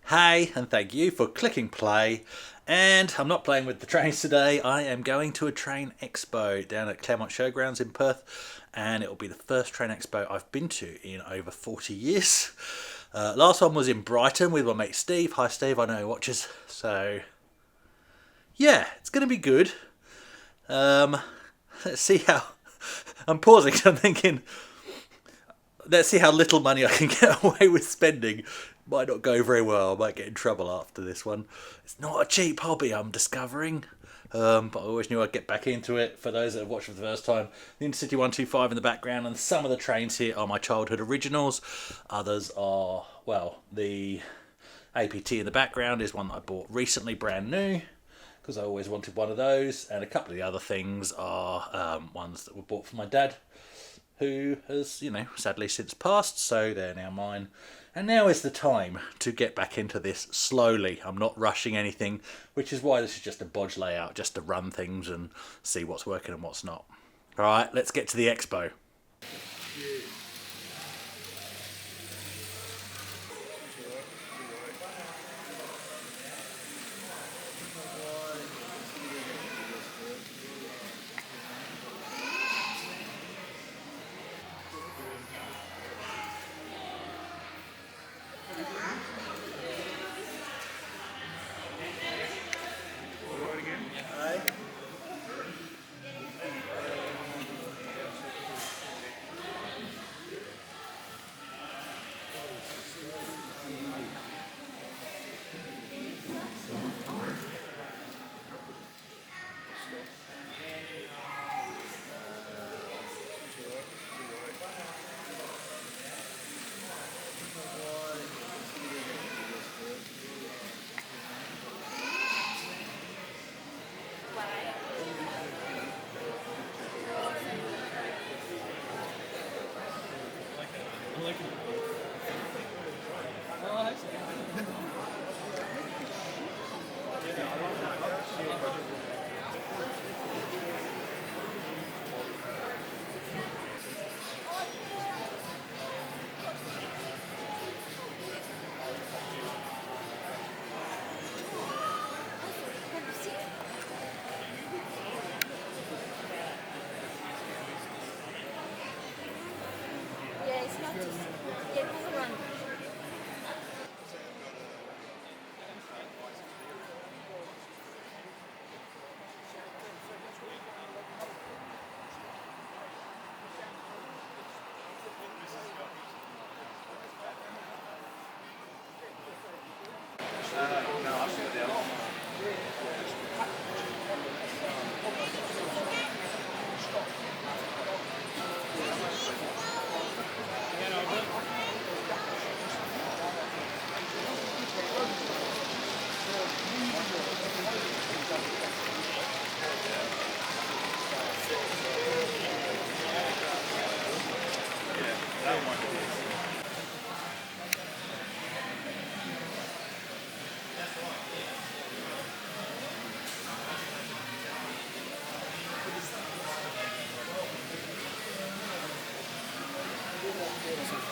Hey, and thank you for clicking play. And I'm not playing with the trains today. I am going to a train expo down at Claremont Showgrounds in Perth, and it will be the first train expo I've been to in over 40 years. Last one was in Brighton with my mate Steve. Hi Steve, I know he watches. So yeah, it's going to be good. Let's see how... I'm pausing because I'm thinking, let's see how little money I can get away with spending. Might not go very well. I might get in trouble after this one. It's not a cheap hobby, I'm discovering. But I always knew I'd get back into it. For those that have watched for the first time, the Intercity 125 in the background, and some of the trains here are my childhood originals. Others are, well, the APT in the background is one that I bought recently, brand new, because I always wanted one of those. And a couple of the other things are ones that were bought for my dad, who has, sadly since passed, so they're now mine. And now is the time to get back into this slowly. I'm not rushing anything, which is why this is just a bodge layout, just to run things and see what's working and what's not. Alright, let's get to the expo.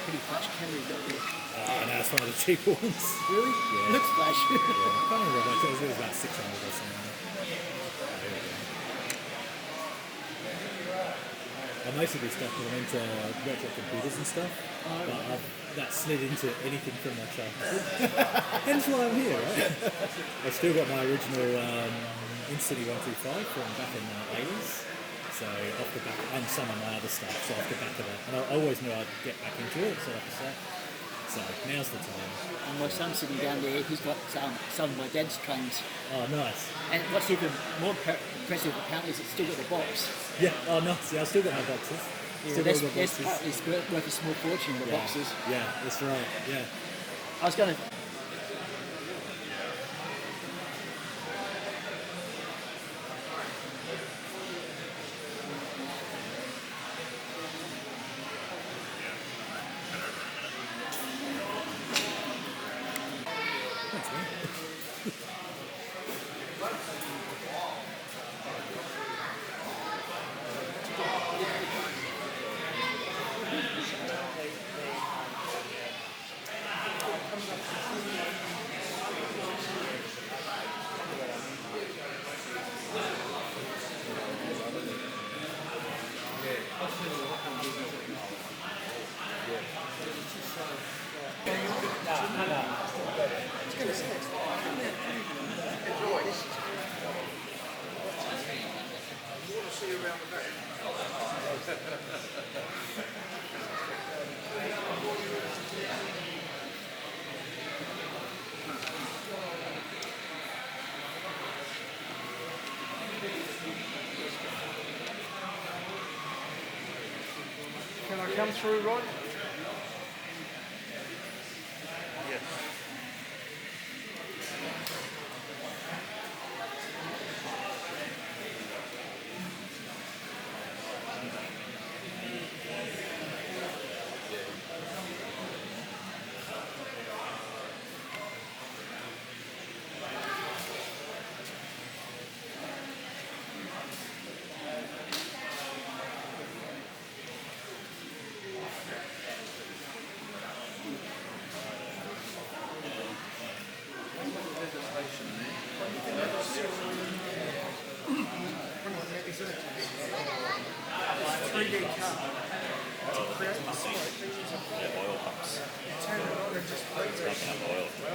Pretty flash camera you got there. No, it's one of the cheaper ones. Really? Yeah. Looks flash. Yeah, I can't remember how much it was. It was about 600 or something. I mostly stuff because I'm into virtual computers and stuff. But that slid into anything from my childhood. Hence why I'm here, right? I've still got my original Intercity 125 from back in the 80s. So off the back, and some of my other stuff, so off the back of that. And I always knew I'd get back into it, so like I said. So now's the time. And my son's sitting down there, he's got some of my dad's trains. Oh, nice. And what's even more impressive apparently is it's still got the box. Yeah, oh nice. Yeah, I've still got my boxes. Yeah, Still got all my that's boxes. partly it's worth a small fortune, the boxes. Yeah, that's right. Yeah. I was going to... Thanks, man. Can I come through, Rod? Yes. Oil pumps. It's pumping up oil from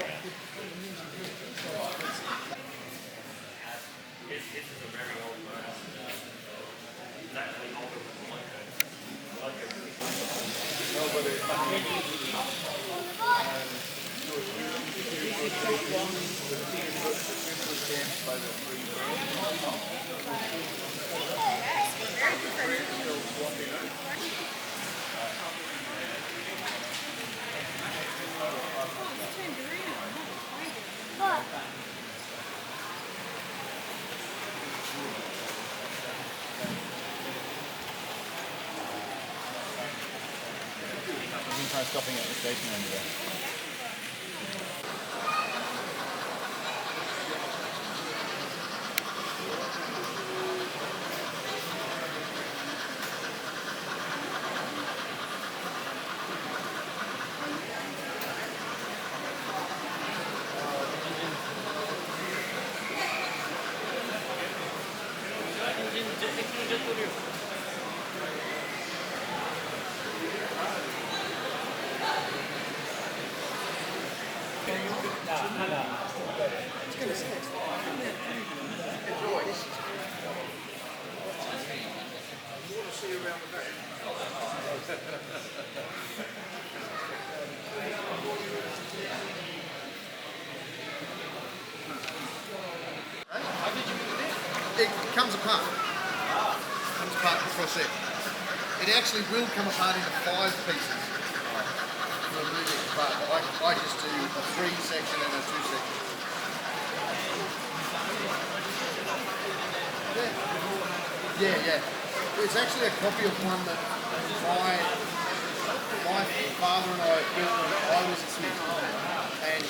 the ground. We've been trying stopping at the station anyway. It comes apart. Comes apart before set. It actually will come apart into 5 pieces. For moving it apart. I just do a 3 section and a 2 section. Yeah. It's actually a copy of one that my father and I built when I was a smith. And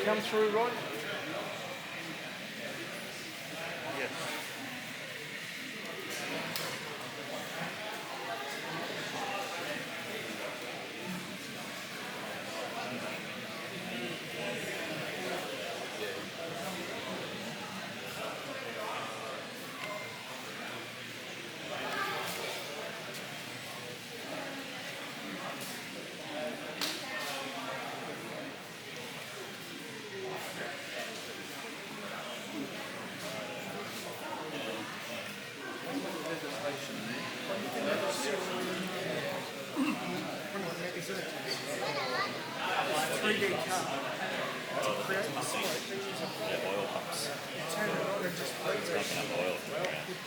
come through, Rod? Yes. Oil pumps. Pumping up oil from the ground.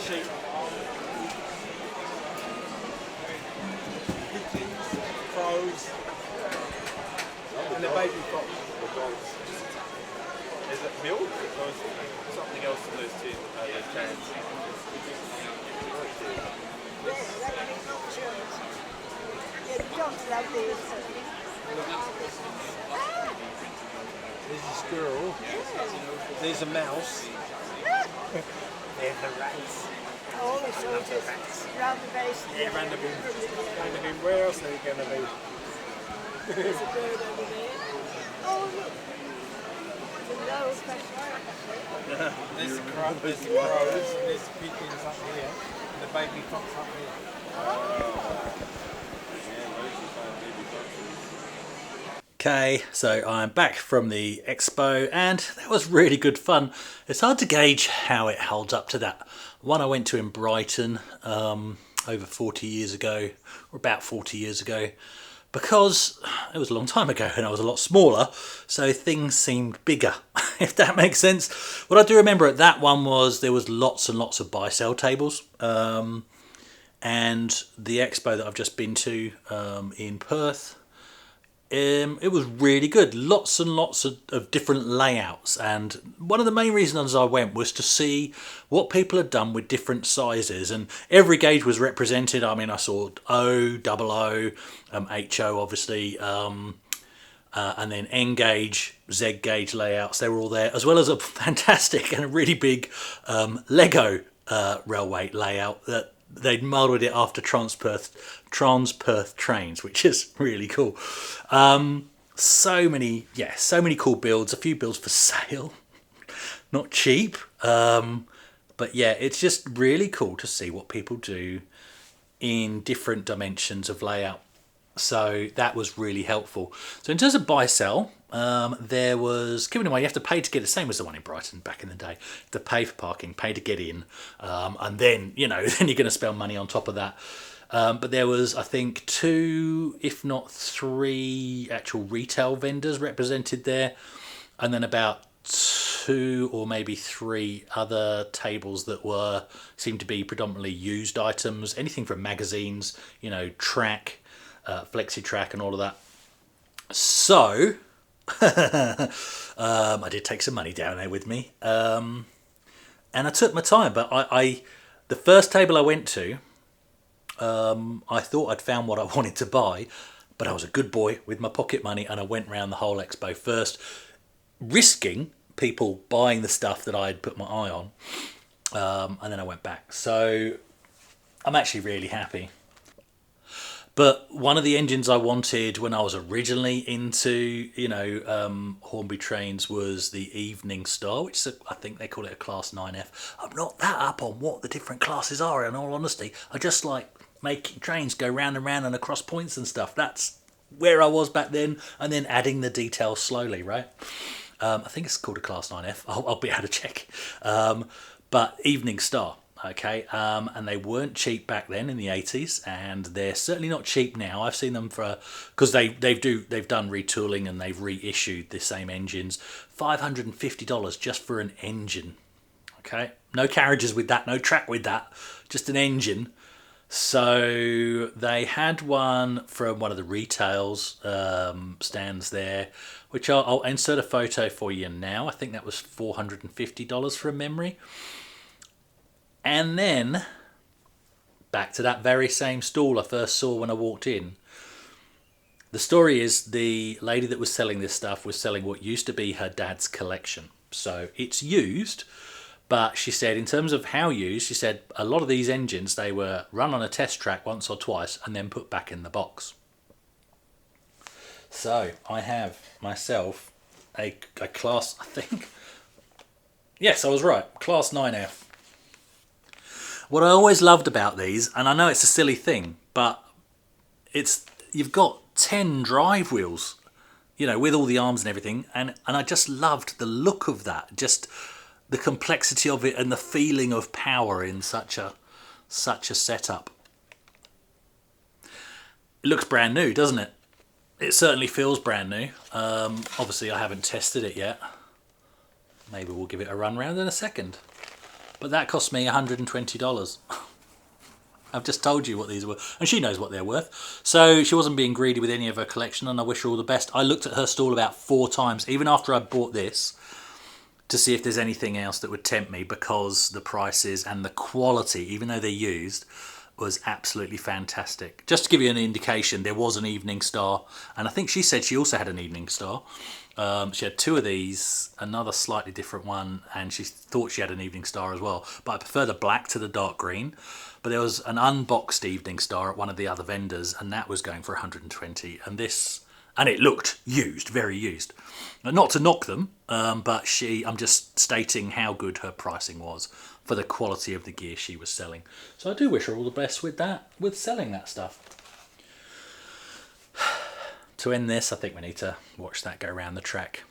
Sheep. Pigeons, crows, and the baby fox. Is it milk or something else in those tin, those cans? There's a squirrel. There's a mouse. There's the rats. All the soldiers round the base. Yeah, round the bin. Round the bin. Where else are you going to be? There's a bird over there. Oh, look. There's a low special. There's the crows, and there's the pigeons up here, and the baby fox up here. Okay, so I'm back from the expo and that was really good fun. It's hard to gauge how it holds up to that one I went to in Brighton over 40 years ago, or about 40 years ago, because it was a long time ago and I was a lot smaller, so things seemed bigger, if that makes sense. What I do remember at that one was there was lots and lots of buy-sell tables, and the expo that I've just been to in Perth, it was really good. Lots and lots of different layouts, and one of the main reasons I went was to see what people had done with different sizes, and every gauge was represented. I mean, I saw O, double O, HO obviously, and then N gauge, Z gauge layouts. They were all there, as well as a fantastic and a really big Lego railway layout that they'd modelled it after Trans-Perth trains, which is really cool. So many cool builds, a few builds for sale, not cheap. But yeah, it's just really cool to see what people do in different dimensions of layout. So that was really helpful. So in terms of buy sell, there was giving away. You have to pay to get it, same as the one in Brighton back in the day. You have to pay for parking, pay to get in, and then then you're going to spend money on top of that. But there was, I think, 2, if not 3, actual retail vendors represented there, and then about 2 or maybe 3 other tables that seemed to be predominantly used items, anything from magazines, track. Flexi track and all of that. So I did take some money down there with me, and I took my time. But the first table I went to, I thought I'd found what I wanted to buy, but I was a good boy with my pocket money, and I went round the whole expo first, risking people buying the stuff that I'd put my eye on, and then I went back. So I'm actually really happy. But one of the engines I wanted when I was originally into, Hornby trains was the Evening Star, which is I think they call it a Class 9F. I'm not that up on what the different classes are, in all honesty. I just like making trains go round and round and across points and stuff. That's where I was back then, and then adding the details slowly, right? I think it's called a Class 9F. I'll be able to check. But Evening Star. Okay, and they weren't cheap back then in the 80s, and they're certainly not cheap now. I've seen them because they've done retooling and they've reissued the same engines. $550 just for an engine. Okay, no carriages with that, no track with that, just an engine. So they had one from one of the retails stands there, which I'll insert a photo for you now. I think that was $450 from memory. And then, back to that very same stall I first saw when I walked in. The story is the lady that was selling this stuff was selling what used to be her dad's collection. So it's used, but she said in terms of how used, she said a lot of these engines, they were run on a test track once or twice and then put back in the box. So I have myself a class, I think, yes, I was right, Class 9F. What I always loved about these, and I know it's a silly thing, but you've got 10 drive wheels, with all the arms and everything, and I just loved the look of that, just the complexity of it and the feeling of power in such a setup. It looks brand new, doesn't it? It certainly feels brand new. Obviously I haven't tested it yet. Maybe we'll give it a run round in a second. But that cost me $120. I've just told you what these were. And she knows what they're worth. So she wasn't being greedy with any of her collection, and I wish her all the best. I looked at her stall about 4 times. Even after I bought this, to see if there's anything else that would tempt me, because the prices and the quality, even though they're used, was absolutely fantastic. Just to give you an indication, there was an Evening Star, and I think she said she also had an Evening Star. She had two of these, another slightly different one, and she thought she had an Evening Star as well. But I prefer the black to the dark green. But there was an unboxed Evening Star at one of the other vendors, and that was going for 120. And it looked used, very used. Not to knock them, but I'm just stating how good her pricing was for the quality of the gear she was selling. So I do wish her all the best with that, with selling that stuff. To end this, I think we need to watch that go around the track.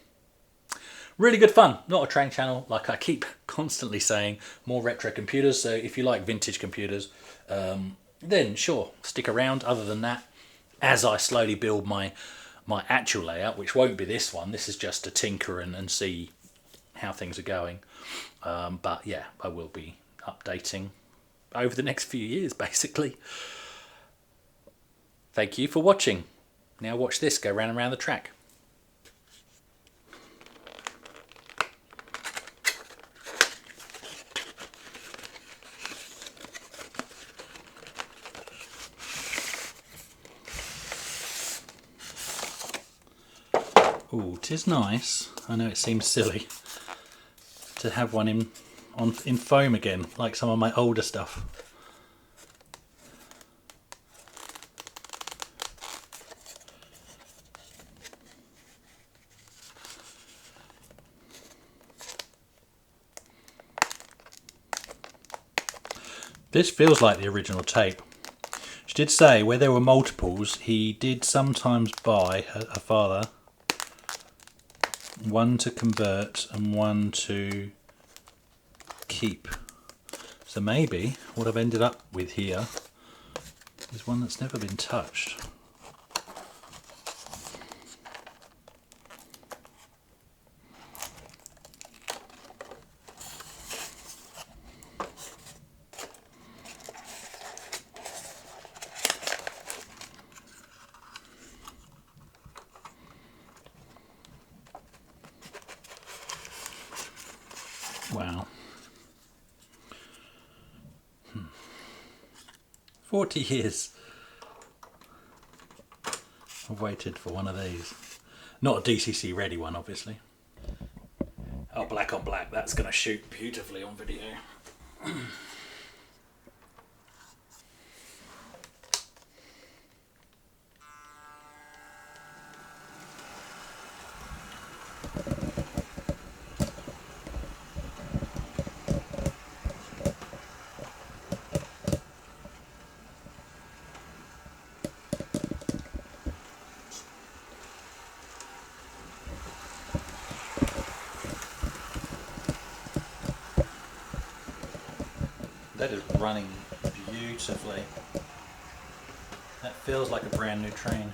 Really good fun. Not a train channel, like I keep constantly saying. More retro computers, so if you like vintage computers, then sure, stick around. Other than that, as I slowly build my actual layout, which won't be this one, this is just to tinker and see how things are going. But yeah, I will be updating over the next few years, basically. Thank you for watching. Now watch this go round and round the track. Ooh, 'tis nice. I know it seems silly to have one in foam again, like some of my older stuff. This feels like the original tape. She did say where there were multiples, he did sometimes buy, her father, one to convert and one to keep. So maybe what I've ended up with here is one that's never been touched. Wow. 40 years I've waited for one of these. Not a DCC ready one, obviously. Oh, black on black, that's going to shoot beautifully on video. That is running beautifully. That feels like a brand new train.